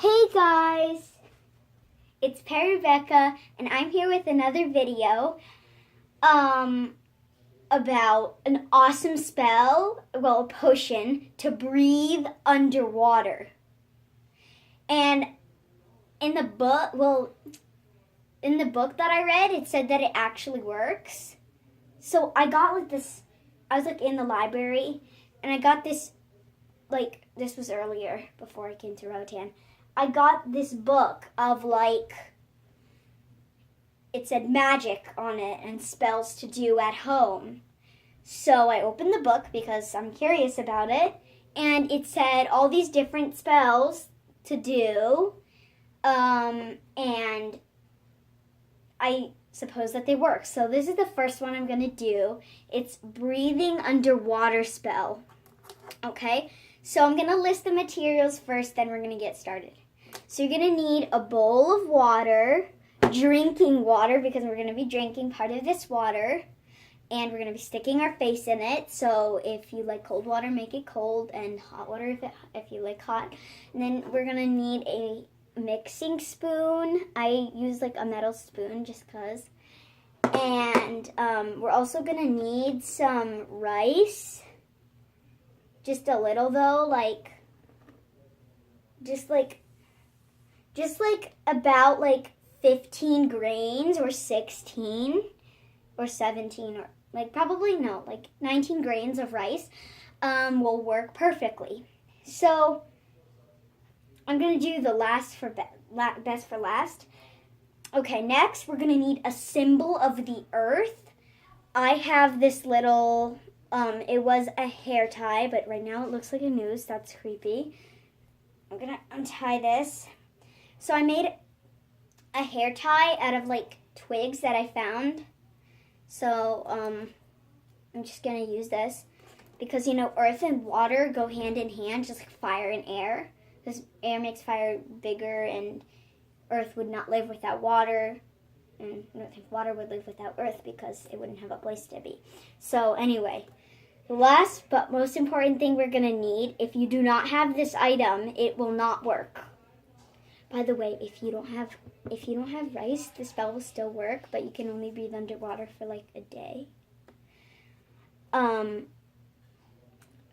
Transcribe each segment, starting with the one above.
Hey guys, it's Rebecca, and I'm here with another video about an awesome spell, a potion to breathe underwater. And in the book, that I read, it said that it actually works. So I got this, I was in the library, and I got this, this was earlier before I came to Roatan. I got this book of it said magic on it and spells to do at home. So I opened the book because I'm curious about it, and it said all these different spells to do, and I suppose that they work. So this is the first one I'm going to do. It's breathing underwater spell. Okay, so I'm going to list the materials first, then we're going to get started. So you're going to need a bowl of water, drinking water, because we're going to be drinking part of this water, and we're going to be sticking our face in it. So if you like cold water, make it cold, and hot water if you like hot. And then we're going to need a mixing spoon. I use a metal spoon just because. And we're also going to need some rice. Just a little though, just about 15 grains or 16 or 17 or probably no, 19 grains of rice will work perfectly. So I'm going to do the best for last. Okay, next we're going to need a symbol of the earth. I have this little, it was a hair tie, but right now it looks like a noose. That's creepy. I'm going to untie this. So I made a hair tie out of twigs that I found. So I'm just going to use this because, earth and water go hand in hand, just like fire and air. Because air makes fire bigger, and earth would not live without water. And I don't think water would live without earth because it wouldn't have a place to be. So anyway, the last but most important thing we're going to need, if you do not have this item, it will not work. By the way, if you don't have rice, the spell will still work, but you can only breathe underwater for a day.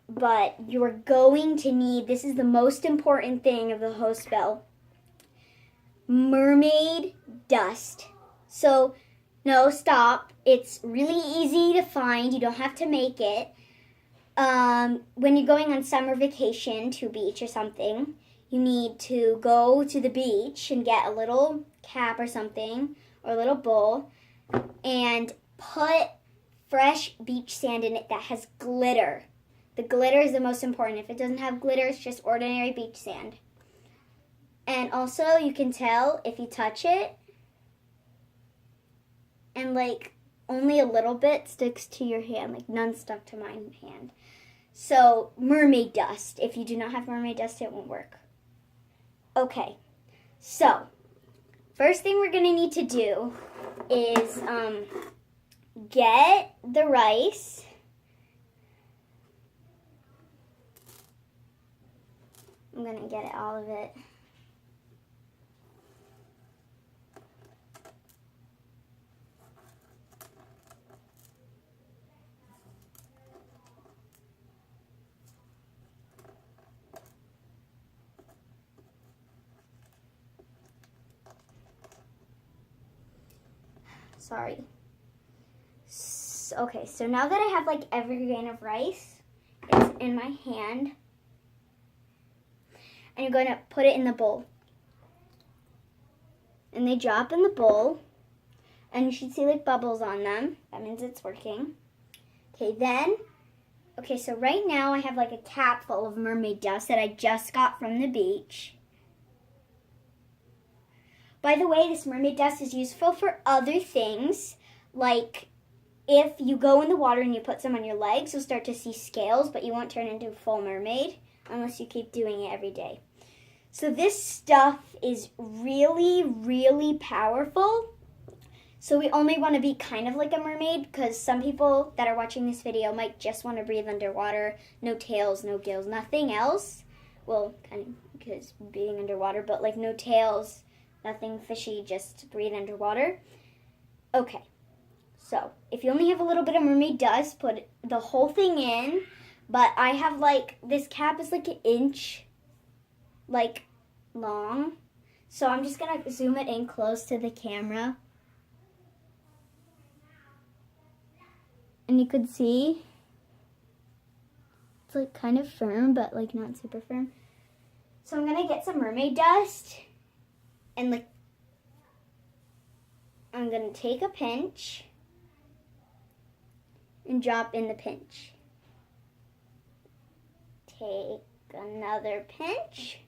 But you're going to need, this is the most important thing of the whole spell, mermaid dust. So, no, stop. It's really easy to find. You don't have to make it. When you're going on summer vacation to a beach or something, you need to go to the beach and get a little cap or something, or a little bowl, and put fresh beach sand in it that has glitter. The glitter is the most important. If it doesn't have glitter, it's just ordinary beach sand. And also, you can tell if you touch it, and only a little bit sticks to your hand, none stuck to my hand. So, mermaid dust. If you do not have mermaid dust, it won't work. Okay, so first thing we're going to need to do is get the rice. I'm going to get it, all of it. Sorry. Okay, so now that I have every grain of rice, it's in my hand. And you're going to put it in the bowl. And they drop in the bowl. And you should see bubbles on them. That means it's working. Okay, so right now I have a cap full of mermaid dust that I just got from the beach. By the way, this mermaid dust is useful for other things, if you go in the water and you put some on your legs, you'll start to see scales, but you won't turn into a full mermaid unless you keep doing it every day. So this stuff is really, really powerful. So we only want to be kind of like a mermaid, because some people that are watching this video might just want to breathe underwater, no tails, no gills, nothing else. Well, kind of, because being underwater, but like no tails, nothing fishy, just breathe underwater. Okay, so if you only have a little bit of mermaid dust, put the whole thing in, but I have like, this cap is like an inch like long, so I'm just gonna zoom it in close to the camera. And you could see it's like kind of firm, but like not super firm. So I'm gonna get some mermaid dust and like, I'm gonna take a pinch and drop in the pinch. Take another pinch,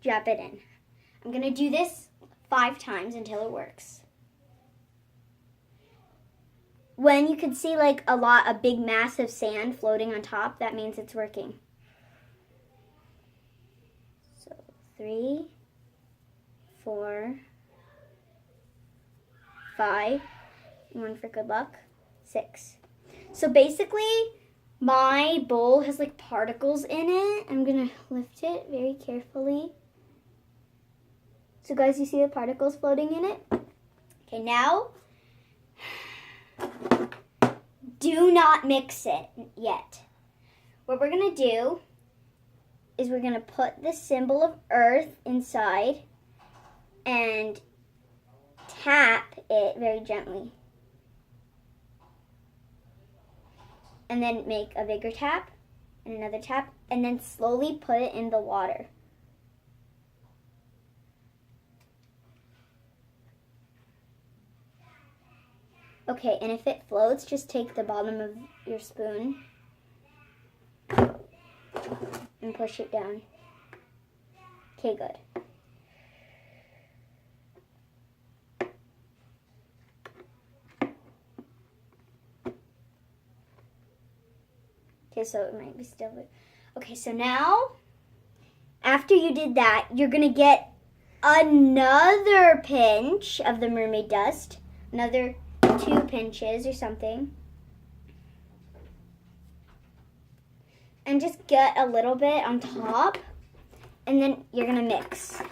drop it in. I'm gonna do this 5 times until it works. When you can see like a big mass of sand floating on top, that means it's working. So 3, 4, 5, 1 for good luck, 6. So basically, my bowl has like particles in it. I'm gonna lift it very carefully. So guys, you see the particles floating in it? Okay, now, do not mix it yet. What we're gonna do is we're gonna put the symbol of Earth inside and tap it very gently. And then make a bigger tap and another tap, and then slowly put it in the water. Okay, and if it floats, just take the bottom of your spoon and push it down. Okay, good. Okay, so it might be still. Okay, so now, after you did that, you're gonna get another pinch of the mermaid dust, another 2 pinches or something, and just get a little bit on top, and then you're gonna mix.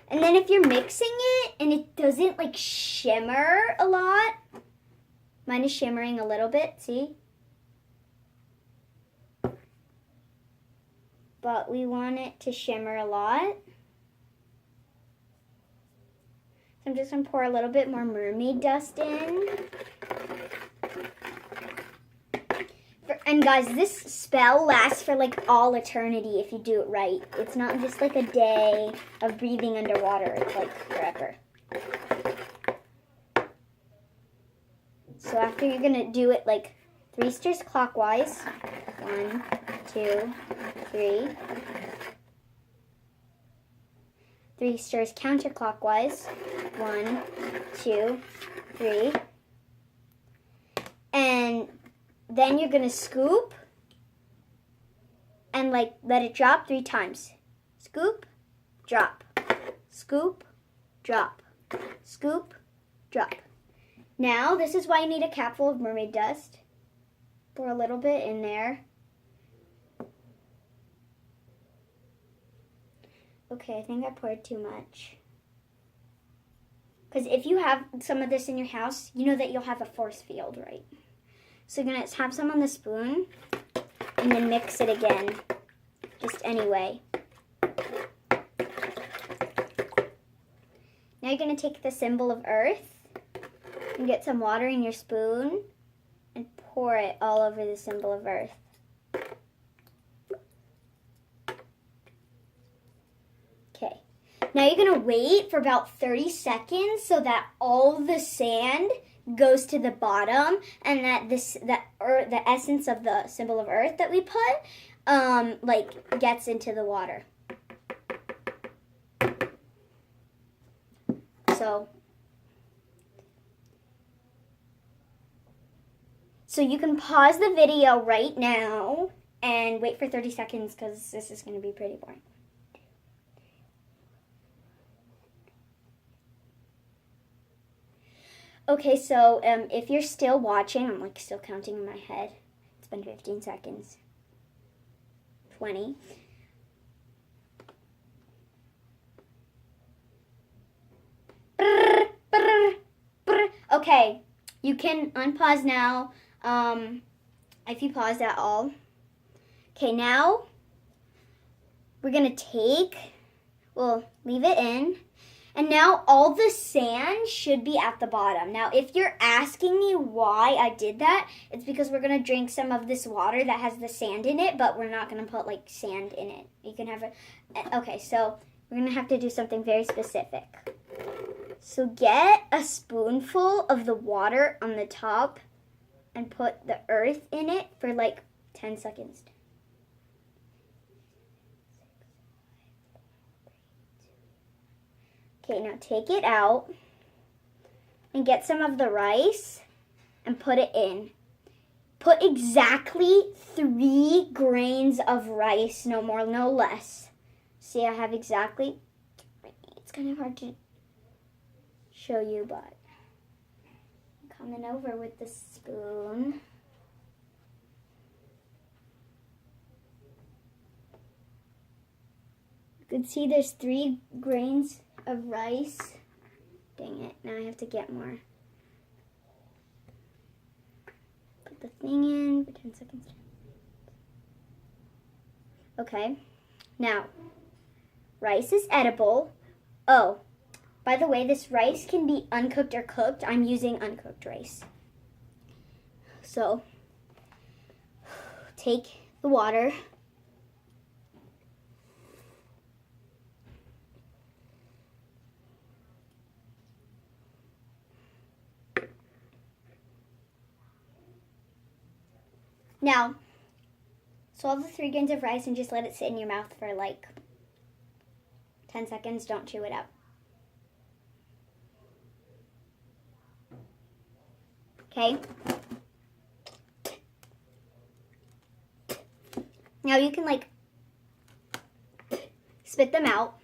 And then if you're mixing it and it doesn't like shimmer a lot, mine is shimmering a little bit, see? But we want it to shimmer a lot. So I'm just gonna pour a little bit more mermaid dust in. And guys, this spell lasts for like all eternity if you do it right. It's not just like a day of breathing underwater. It's like forever. So after, you're gonna do it like 3 stirs clockwise. 1, 2, 3. 3 stirs counterclockwise. 1, 2, 3. And then you're gonna scoop and like let it drop 3 times. Scoop, drop, scoop, drop, scoop, drop. Now, this is why you need a cap full of mermaid dust. Pour a little bit in there. Okay, I think I poured too much. Because if you have some of this in your house, you know that you'll have a force field, right? So you're going to have some on the spoon and then mix it again, just anyway. Now you're going to take the symbol of Earth and get some water in your spoon and pour it all over the symbol of Earth. Okay. Now you're going to wait for about 30 seconds so that all the sand goes to the bottom, and that the essence of the symbol of Earth that we put like gets into the water. So you can pause the video right now and wait for 30 seconds because this is going to be pretty boring. Okay, so if you're still watching, I'm like still counting in my head. It's been 15 seconds. 20. Okay, you can unpause now if you paused at all. Okay, now we're going to leave it in. And now all the sand should be at the bottom. Now, if you're asking me why I did that, it's because we're going to drink some of this water that has the sand in it, but we're not going to put like sand in it. You can have okay, so we're going to have to do something very specific. So get a spoonful of the water on the top and put the earth in it for like 10 seconds. Okay, now take it out and get some of the rice and put it in. Put exactly 3 grains of rice, no more, no less. See, I have exactly 3. It's kind of hard to show you, but I'm coming over with the spoon. You can see there's 3 grains of rice. Dang it, now I have to get more. Put the thing in for 10 seconds. Okay, now, rice is edible. Oh, by the way, this rice can be uncooked or cooked. I'm using uncooked rice. So, take the water. Now, swallow the 3 grains of rice and just let it sit in your mouth for like 10 seconds. Don't chew it out. Okay? Now you can like spit them out.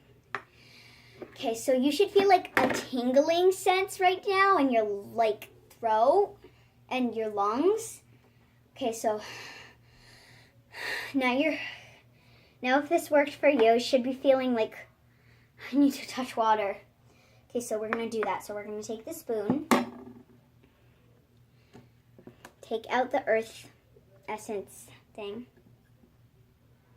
Okay, so you should feel like a tingling sense right now in your like throat and your lungs. Okay, so now if this worked for you should be feeling like I need to touch water. Okay, so we're going to do that. So we're going to take the spoon, take out the earth essence thing.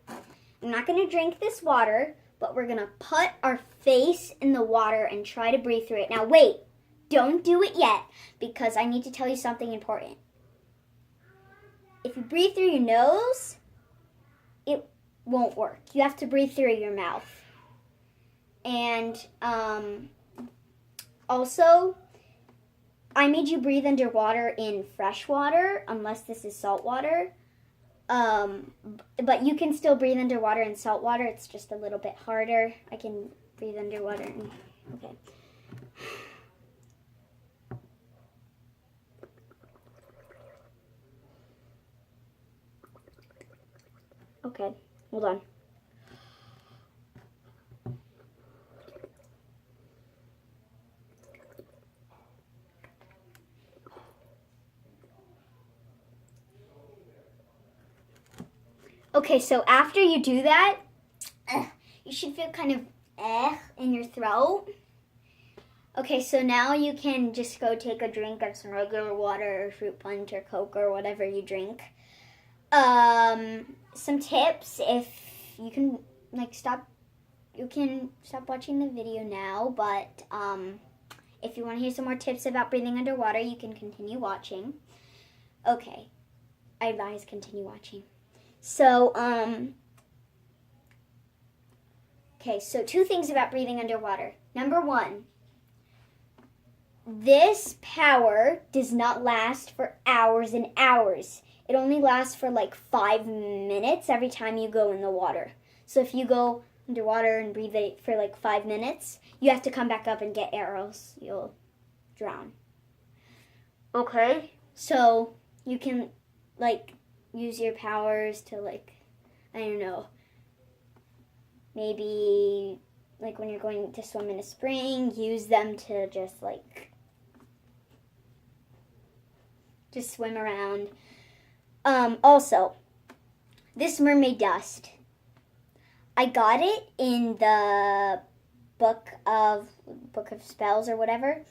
I'm not going to drink this water, but we're going to put our face in the water and try to breathe through it. Now wait, don't do it yet because I need to tell you something important. If you breathe through your nose, it won't work. You have to breathe through your mouth. And also, I made you breathe underwater in fresh water, unless this is salt water. But you can still breathe underwater in salt water. It's just a little bit harder. I can breathe underwater. Okay. Okay, hold on. Okay, so after you do that, you should feel kind of in your throat. Okay, so now you can just go take a drink of some regular water or fruit punch or Coke or whatever you drink. Some tips, if you can you can stop watching the video now, but if you want to hear some more tips about breathing underwater, you can continue watching. Okay, I advise continue watching. So, okay, so 2 things about breathing underwater. Number 1, this power does not last for hours and hours. It only lasts for like 5 minutes every time you go in the water. So if you go underwater and breathe it for like 5 minutes, you have to come back up and get air, else you'll drown. Okay, so you can, like, use your powers to, like, I don't know, maybe, like, when you're going to swim in a spring, use them to just, like, just swim around. Also, this mermaid dust, I got it in the book of spells or whatever.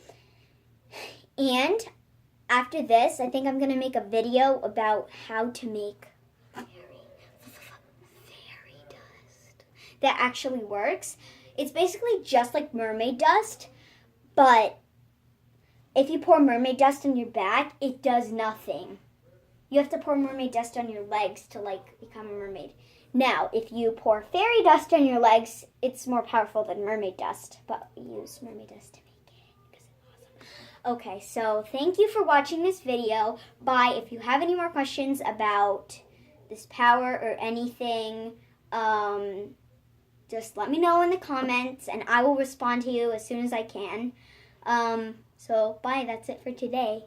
And after this, I think I'm going to make a video about how to make fairy dust that actually works. It's basically just like mermaid dust, but if you pour mermaid dust on your back, it does nothing. You have to pour mermaid dust on your legs to, like, become a mermaid. Now, if you pour fairy dust on your legs, it's more powerful than mermaid dust, but we use mermaid dust to make it because it's awesome. Okay, so thank you for watching this video. Bye. If you have any more questions about this power or anything, just let me know in the comments, and I will respond to you as soon as I can. So, bye. That's it for today.